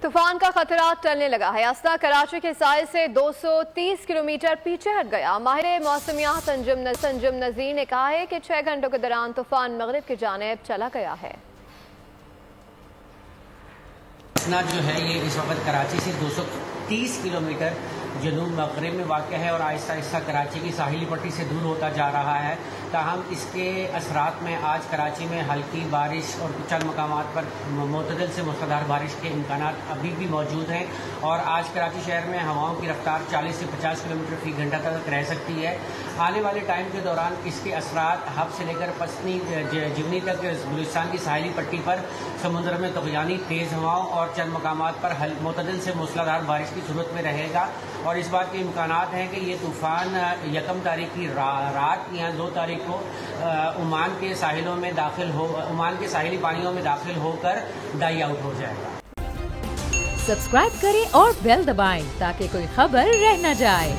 طوفان کا خطرہ ٹلنے لگا ہے۔ اسنا کراچی کے ساحل سے 230 کلومیٹر پیچھے ہٹ گیا۔ ماہر موسمیات سنجم نذیر نے کہا ہے کہ 6 گھنٹوں کے دوران طوفان مغرب کی جانب چلا گیا ہے۔ اسنا جو ہے یہ اس وقت کراچی سے 230 کلومیٹر جنوب مغرب میں واقع ہے اور آہستہ آہستہ کراچی کی ساحلی پٹی سے دور ہوتا جا رہا ہے۔ تاہم اس کے اثرات میں آج کراچی میں ہلکی بارش اور چند مقامات پر معتدل سے موسلادھار بارش کے امکانات ابھی بھی موجود ہیں اور آج کراچی شہر میں ہواؤں کی رفتار 40 سے 50 کلومیٹر فی گھنٹہ تک رہ سکتی ہے۔ آنے والے ٹائم کے دوران اس کے اثرات ہب سے لے کر پسنی جونی تک بلوچستان کی ساحلی پٹی پر سمندر میں طغیانی تیز ہواؤں اور چند مقامات پر معتدل سے موسلادھار بارش کی صورت میں رہے گا اور اس بات کے امکانات ہیں کہ یہ طوفان 1 تاریخ کی رات یا 2 تاریخ کو عمان کے ساحلی پانیوں میں داخل ہو کر ڈائی آؤٹ ہو جائے گا۔ سبسکرائب کریں اور بیل دبائیں تاکہ کوئی خبر رہ نہ جائے۔